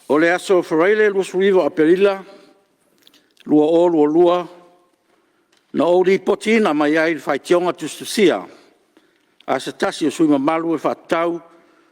O le aso wharaile lua suiwa a perila, lua o lua lua, na o li potina mai ai whaitionga tustusia, a se tasi o suima malu e whaatau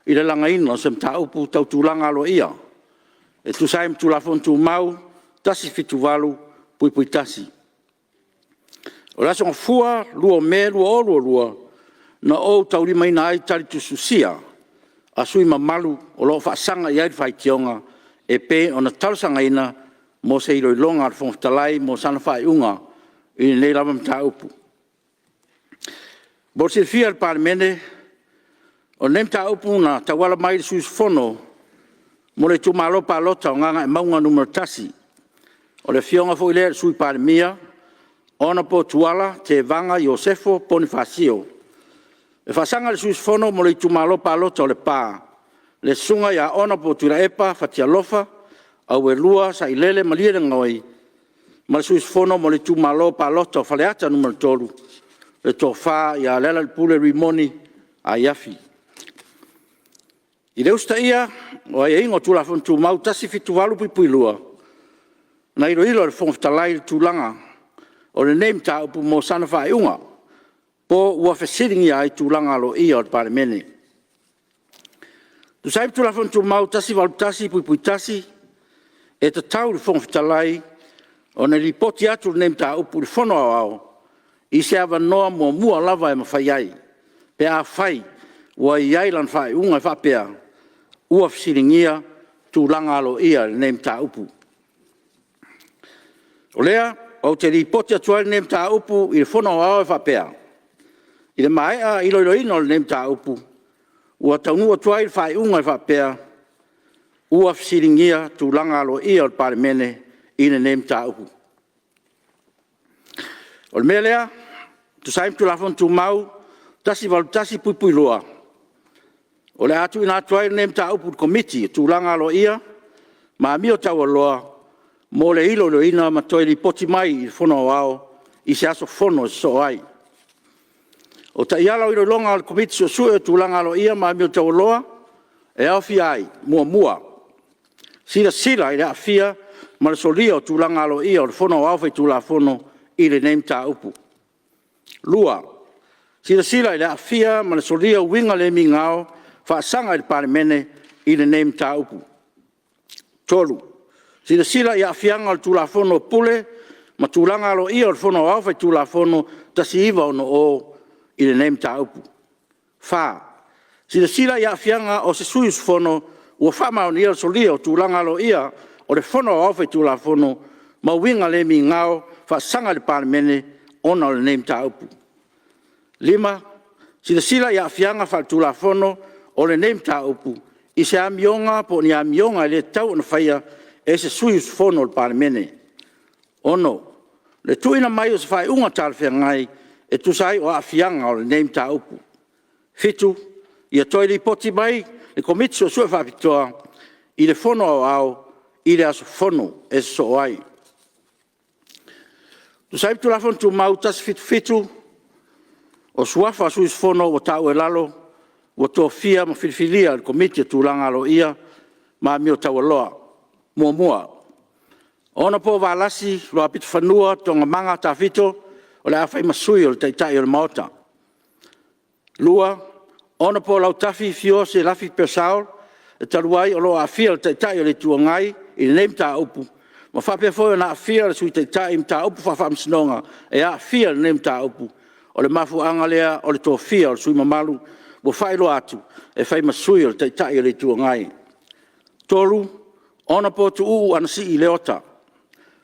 i le langa ino sem ta upu tau tūlanga alo ia. E tu saim tu lafon tu mau, tasi fitu walu, pui pui tasi. O la songa fua, lua me, lua o lua lua, na o tau lima ina ai tali tustusia, a suima malu o lo whaasanga i ai whaitionga, e pe o na talusanga ina mo se ilo ilonga al Fotalai mo sana whaiunga i nei lama mta upu. Bo se fia al Palemene o nei mta upu na tawala mai sui fono mo le Itumalo palota o nganga e maunga numero tasi. O le fionga fo ile sui Palemia ona po tuala te vanga Iosefo Ponifasio. E fasanga le sui fono mo le Itumalo palota o le paa. Le sunga ya ona po tira epa fatia lofa au e lua sa ilele maliere ngoi ma le fono mo le Itumalo palota o faleata numero tolu le tofa ya lela le pule rimoni a yafi. I le usta ia o ai ingo tula fon tu mau tasi fitu walu pui lua na ilo le Fetalai le tulanga o le name ta upu mo sana whaiunga po ua fesiringi ai tulanga lo ia o Palemene. Tu sai tu la fon tu mau tasi walu tasi pui tasi e te tau le Fetalai o ne ripoti atu le name ta upu le fono au i se ava noa mua lava e mawhai ai pe a whai ua i ai lan whai unga whapea ua fesiringia tulanga lo ia le name ta upu. O lea o te ripoti atu le name ta upu i le fono au e whapea i le maea ilo ino le name ta upu ua taunua tuai le whai unga e whapea ua fesiringia tulanga lo ia o Palemene i le name ta upu. O le mea lea, tu saim tu lafon tu mau, tasi walu tasi pui loa. O le atu ina atuai le name ta upu komiti tulanga lo ia, ma mio tau loa, mo le ilo lo ina ma toi li poti mai i fono wao, i se aso fono so ai. O ta iala o ilo longa al komiti so sue tulanga lo ia, ma mio tau loa, e au fia ai, mua. Sila i le afia, ma le solia o tulanga lo ia, o le fono wao fai tula fono i le name ta upu. Lua, sila i le afia, ma le solia winga le mingao, faasanga i le Palemene i le name ta upu. Tolu, sila i afianga o tula fono pule, ma tulanga lo ia o le fono wao fai tula fono, tasi iwa ono o i le name ta upu. Fa, sila i afianga o se suis fono, ua whama o ni o solia o tulanga lo ia, o le fono wao fai tula fono, ma winga le mingao, faasanga le Palemene ona o le name ta upu. Lima, sila i afianga fai tula fono, o le name ta upu, i se amionga po ni amionga le tau na whaia e se sui fono le Palemene. Ono, le tuina mai o se whai unga talwhia ngai e tusai o afianga o le name ta upu. Fitu, i a toi li poti mai, le komiti o sue whapitoa, i le fono au, i le aso fono e se so ai. Tusai tu lafon tu mau tas fitu, o suafa suis fono o tau e lalo, o to fia ma filfilia al komiti tulanga lo ia ma mio tawaloa mua ona po valasi lo apit fanua tonga manga ta fito o la fai masui o tai o maota lua ona po lautafi fio se lafi pesao e taruai o lo afia o tai o le tuangai i nem ta upu ma fa pe fo na afia sui tai ta upu fa msnonga e afia nem ta upu o le mafu angalea o le to fia o sui mamalu bo failo atu e fai masui o tai le tuangai. Tolu, ona po tu anasi i leota.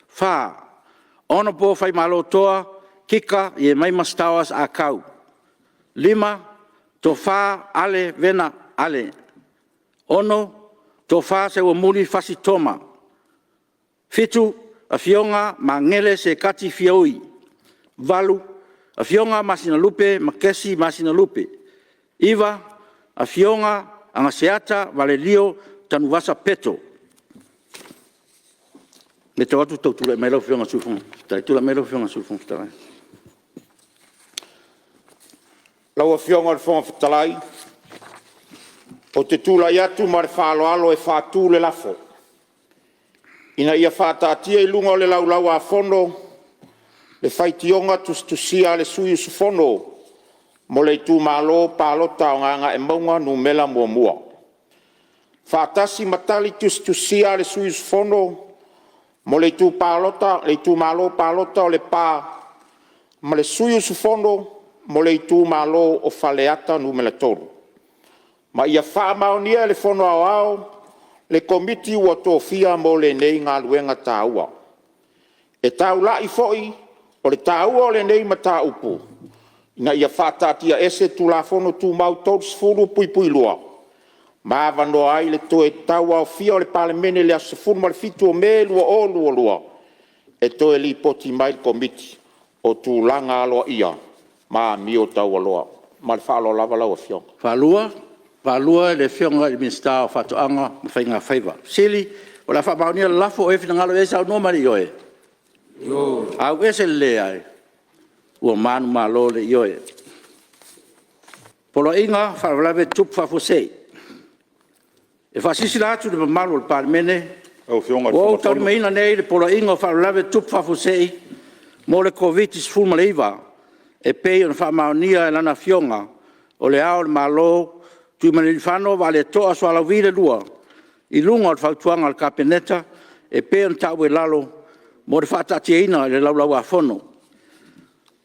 Fa, ona po fai malotoa, kika i mai mastawas a kau. Lima, to fa ale vena ale. Ono, to fa se ua muli fasi toma. Fitu, a fionga ma ngele se kati fiaui. Valu, a fionga masina lupe, makesi masina lupe. Iwa, a fionga, anga seata, vale lio, tanu vasa peto. Me te watu tau tula melo fionga sufung. Tai tula melo fionga sufung Fetalai. Laua fionga le fonga Fetalai. O te tula iatu ma le whaaloalo e Faatulai le lafo. Ina ia whātātia I lunga o le laulau a fono, le whaitionga tusia le sui usufono, mo le Itumalo palota o nganga e maunga nu mela mua mua. Whātasi matali tusia le sui usufono, mo le Itumalo palota o le pā, ma le sui usufono, mo le Itumalo o whaleata nu mela tolu. Ma ia whaamaonia le fono ao, le komiti ua tōwhia mo le nei ngā luenga tāua. E tāula I foi, o le tāua o le nei ma tāupu. Ina ia whātātia ese tulafono tū mau tōtis furu pui lua. Ma avano ai le toe tāua o fia o le Palemene le Aso Lulu ma le fitu o me lua o lua. E toe li poti mai komiti o tūlanga aloa ia. Ma mio tāua loa. Ma le whaalo lava lau a fionga. Whalua le whionga I minsta o whatoanga whainga whaiva. Sili, o la whamaunia lafo e whina ngalo e sao no mari ioe. Au e se le ai. Ua manu malo le ioe. Polo inga whawalawe tup whafosei. E whasisi la atu le mamalu le Palemene. O tau meina nei le polo inga whawalawe tup whafosei. Mo le COVID-19 fulma le iwa. E pei on whamaunia e lana whionga. O le ao le malo. Tui Mulinu'u vale toa so ala vile lua. I lunga o whautuanga al kapeneta e peon Taeu lalo mo le whaatatia le laulau a fono.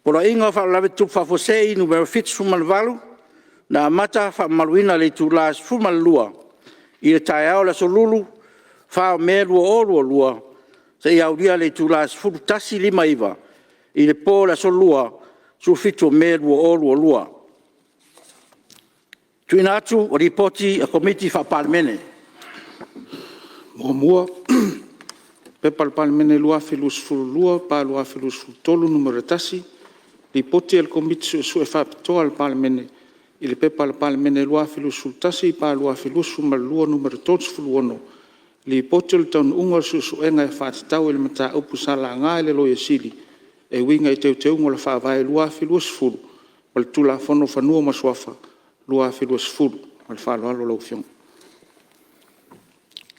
Polo inga whaalawe tup whafosei numero fits fumalvalu na amata whamaluina le tūlas fumalua. I le taeao le Aso Lulu whao mea lua o lua se I auria le tūlas fulutasi lima iwa. I le pō le Aso Lua su fitu mea lua o lua. Tuina atu o ripoti a komiti Palemene. Mua pepa le Palemene lua filus fulua pa lua filus fultolu numero tasi. Ripoti al komiti Sui Faipule al Palemene. I le pepa le Palemene lua filus fultasi pa lua filus fumalua numero tots fuluono. Ripoti al taun unga susuenga e whaatitau ele mata upu sala ngā ele loia sili. E winga I teu ngola whaavai lua filus fulu. Wal tula fono whanua maswafa. Lua filus fulu, al whaaloalo lau whiong.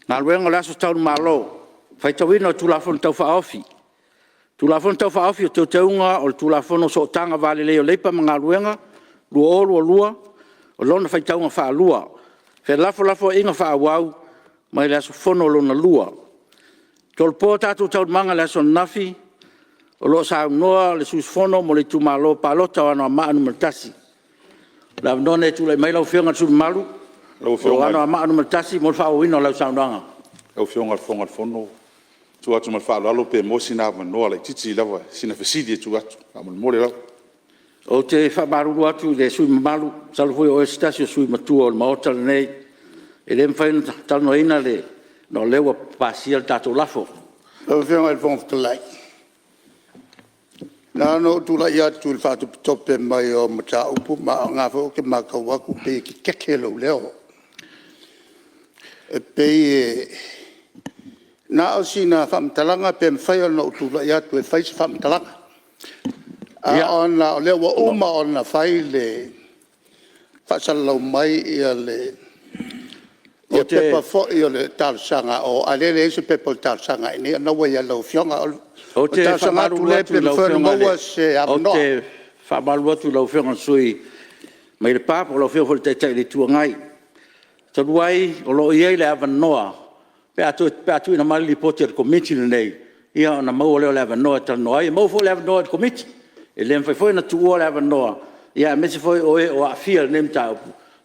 Ngā luenga le aso taunu malo, whaitawina o tūlafonu tau whaofi. Tūlafonu tau whaofi o teunga o tūlafonu so tanga vale leo leipa ma ngā luenga, lua o lua, o lona whaitaunga whaalua. Whe lafo inga whaawau, mai le aso fono lona lua. Tolpo tātou taunu manga le aso nafi, o lo sa noa le sus fono mo le Itumalo palota o anoa maanu maltasi. La none tu le mai lau whionga tu malu. Lau whionga. O ano ama anu maltasi mo whao wino lau saunanga. Lau whionga whonga whono. Tu atu mal whao lalo pe mo sina manoa lai titi lawa. Sina fesidi tu atu. Amal mole lau. O te whamaruru atu le sui malu. Salu hui o estasio sui matua o maota le nei. E le mwhaina tano ina le. No lewa pasia tato lafo. Lau whionga le Fetalai. Nano tula ia tu le fatu tope mai o mata upu ma ngā fo ke makawaku pe ki kekelo leo. E pe na o sina whamtalanga pe mwhai ona tula ia tu e whaisi whamtalanga. A ona o leo uma ona whai le whasalau mai ia le ia pepa fo ia le tarsanga o alele ese pepa tarsanga ini anawa ia lau whionga o te whamaru atu lau whionga sui mai le pāpa o lau whionga hori teitai le tuangai. Tadu ai o lo iei le avanoa pe atu ina mali poti al komiti nei ia ona mau leo le avanoa tano ai mau fo le avanoa al komiti e le mwhai na tuua le avanoa ia mese foi o Apia le nemta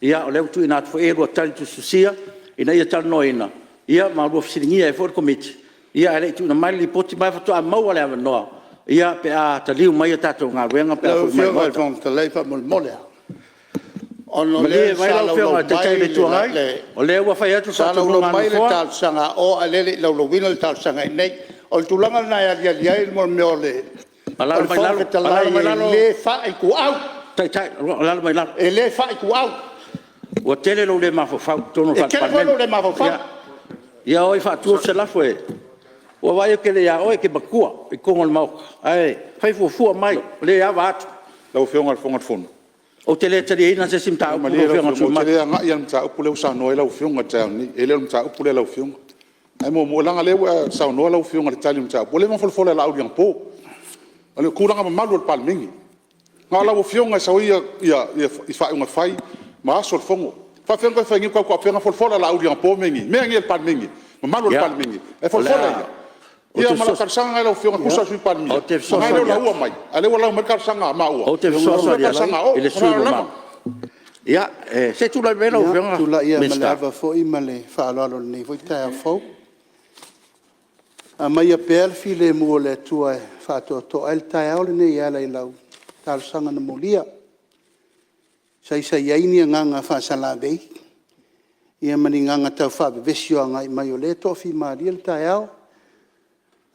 ia o leo tu ina atu fo ero tali tu susia ina ia tano ina ia ma lua fisiringia e fo komiti ia ele tu na mali poti mai fatu a mau le avanoa ia pe a taliu mai tato ngā wenga pe a fo mai mai te leifa mole ono le vai la fio te tai le tuangai o le ua fai atu sa lo mai le tal sanga o alele lo wino le tal sanga nei o tulanga na ia mo meole ala mai la le fa i ku au tai ala mai la e le fa i ku au o tele lo le ma fo fa tono fa pa le le ma fo fa ia oi fa tu se la foi o vai ke le ia oi ke bakua i kongol mau ai fai fu mai le ia va lau whionga al whonga fono. o te le tari ina se sim tau Mali lau whionga te lea ngā ia mta upu leu sa noe lau whionga te au ni. E leu mta upu leu lau whionga. ai mo langa le wa sa no la fiunga le tali mta pole mo fol la audiang po ale kulanga ma malu pal mingi ngala wo fiunga sa ia fa unga fai ma sol fongo fa fiunga fa ngi ko fiunga fol la audiang po mingi me ngi pal mingi ma malu pal mingi e fol ia mala karsanga la fiunga kusa sui pal mingi ma le la ua mai ale wala ma karsanga ma ua o te so ele sui ma ia se tu la vela o fiunga tu la ia malava fo i male fa lo nei foi Tiafau a mai a pel file mo le tua fa to el taeao le nei ala i lau tal sanga na molia sai ini nganga Faasaleleaga ia mani nganga tau fa vesio nga mai o le to fi mari el taeao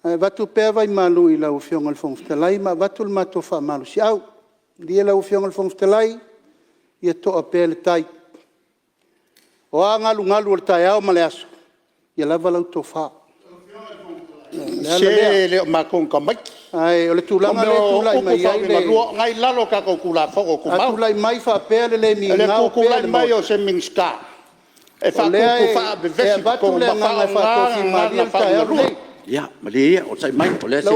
ai vatu pe vai malu i lau fionga le Fetalai ma vatu le mato fa malu si au dia lau fionga le Fetalai ia to a pel tai o ngalu le taeao ma le aso ia lava lau to fa se le ma kon ka mai ai o le tulanga le tulai mai ai le ngai lalo ka ko kula fo ko ma tulai mai fa pele le mi le ngau kula mai o se minska e fa ku fa be vesi ko ma fa to fi mari ta ya mali o sai mai o le se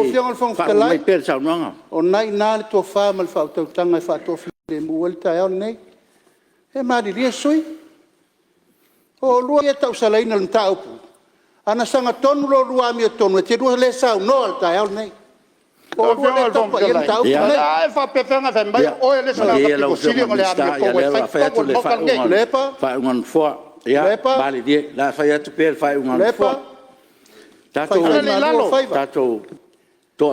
fa mai per sa nanga o nai na le to fa mal fa to tanga fa to fi le mu el ta nei e mari ri soi o lu e ta usalaina le tau ana sanga tonu lo lua mi tonu te ru le sa no al ta al nei o lu le to pa yen tau ai fa pe fenga fe mai o le sa ka ko sili mo le a ko we fa tu le fa un fo ya bali die la fa ya tu per fa un fo tato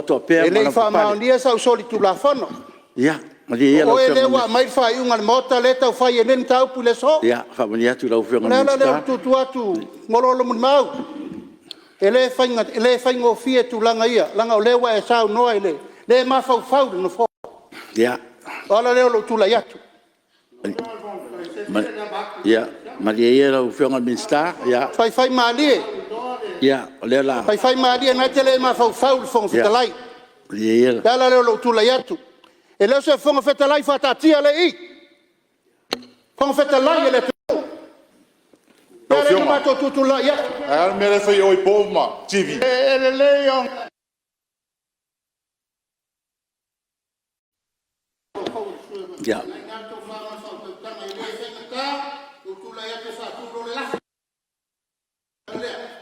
to per le fa ma dia sa soli tu la fono ya mali o le wa mai fa un al mota le tau fa yen tau pu le so ya fa mali tu la fianga le tu ngolo lo mau ele fainga fie tu langa ia langa o lewa e sau noa ele le ma fau no fo ya ala le lo tu la yatu ya mali ia lo fianga minsta ya fai mali ya le la fai mali na tele ma fau fo Fetalai ia ala le lo tu la yatu ele se fo Fetalai fa tatia le i fo Fetalai ele ele ma tu la ya ai me le foi oi po ma TV ele leon ya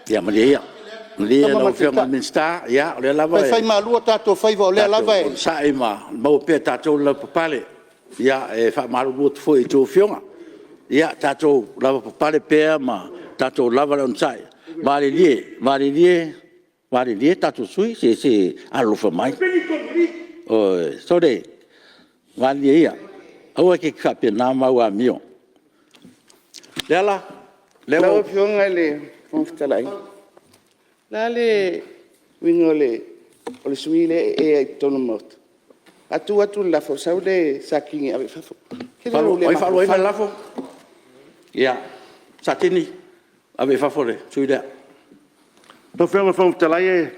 ya mali lo fianga minsta ya le la va fai malu tato fai vo le la va sai ma mo pe tato la papale ya e fa malu lu foi tu fianga ya tato la papale pe ma tato lava on sai mari lie tato sui se allo fa mai o so de mari ia o ke kapia na ma wa mio le fionga le Fetalai la le wingole o le sui le e tonu mot atu la fo sau le sakingi ave fa ke lo le la fo ya sakini ave fa fore sui le to fionga Fetalai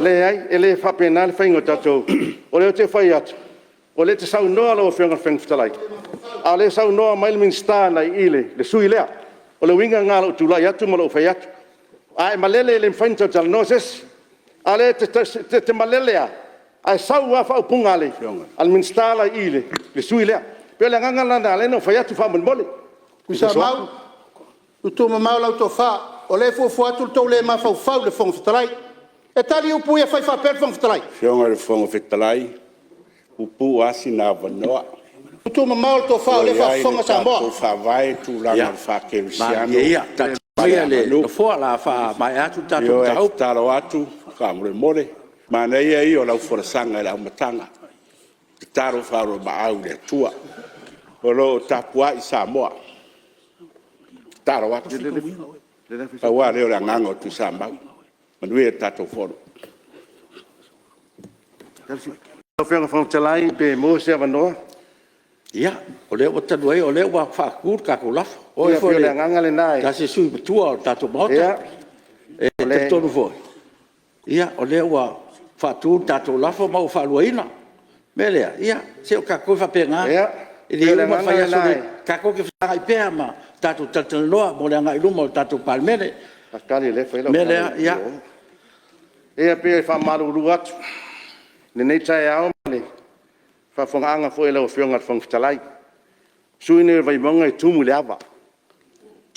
le ai ele fa penal faingo tato o le te fai atu o le te sau noa lo fionga Fetalai a le sau noa mai min sta na ile le sui le o le winga ngalo tu la atu mo lo fai atu ai malele le fanto tal noses ale te malele ai sau wa fa punga le al min sta la ile le sui le pe le nganga la le no fai atu fa mon mole kusa mau tu mau la to fa o le fo atu to le ma fa le Fetalai e tali u pu e fai fa per Fetalai fionga le Fetalai upu asina vanoa tu mau to fa le fa fonga Samoa tu fa vai tu la fa ke luciano ia ia le no fo la fa mai atu tato tau talo atu ka mole ma nei ai o la forsanga la matanga taro fa ro ba au le tua o lo tapua i Samoa taro atu pa wa le la ngango tu samba manue tato fo to fionga Fetalai pe mo se vanoa ya o le o tanu o le wa fa kur ka ko laf o fo le nganga le nai ka se sui tua tato mota e te tonu fo ya o le wa fa tu tato laf ma fa luina mele ya se o ka ko fa penga ya e le ma fa ya so ka ko ke fa ai pe ma tātou tatanoa mo le ngai luma o tātou Palemene. Akali le fai la. Mele ia. E pe fa malu lu atu. Le nei taeao le. Fa fonga foi la ofionga fong Fetalai. Suine Vaimauga e Mulinu'u.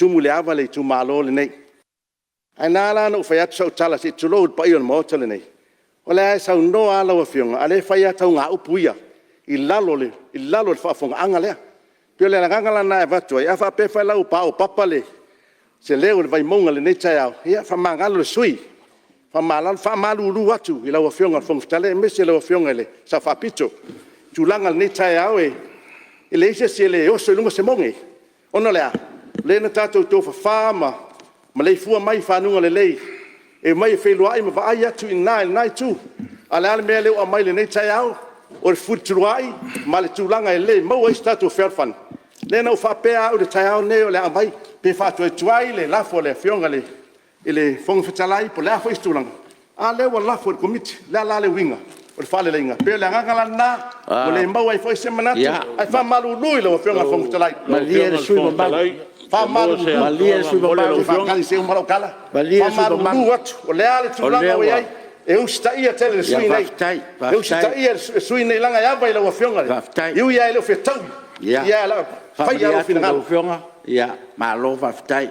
Mulinu'u le Itumalo le nei. Ai nala no fai atu sau tala si tulo pa ion mo tele nei. Ola sau no ala ofionga ale fai atu nga upuia. Ilalo le fa fonga le. Pio le nganga na vatu ia fa pe fa la upa o papalii. Se leo le Vaimauga le nei taeao. Ia fa mangalo le sui. Fa malal fa malu lu atu ila ofionga fong Fetalai me se le ofionga le sa fa pito. Tulanga le nei taeao e ele se le oso lunga se monge. Ona lea. Le na tatou to fa ma le fua mai fa nunga le lei. E mai fe loai ma vai atu in nai tu. Ala ale me le o mai le nei taeao o le futuai ma le tulanga e le mo e tatou ferfan. Le na fa pe au le taeao ne o le mai pe fa to tuai le la fo le fionga le ele fong Fetalai po le fo istulanga. Ale wa la fo komiti la le winga. O fale lenga pe le nganga na o le mau ai foi semana ai fa malu lui lo fionga fong Fetalai Malia le sui mamau. fa malu Malia le sui mamau. fa kali se umaro kala Malia le sui mamau. o le ale tu langa o ai e usta ia tele le sui nei e usta ia sui nei langa ia vai lo fionga iu ia le fetau ia la fa ia lo finanga fionga ia malo va ftai.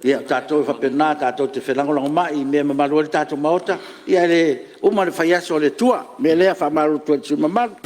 Ia tātou whapena, tātou te whenangolango mai, mea mamalu le tātou maota, ia le umare whaiaso le tua, mea lea whamaru tua tsu mamalu.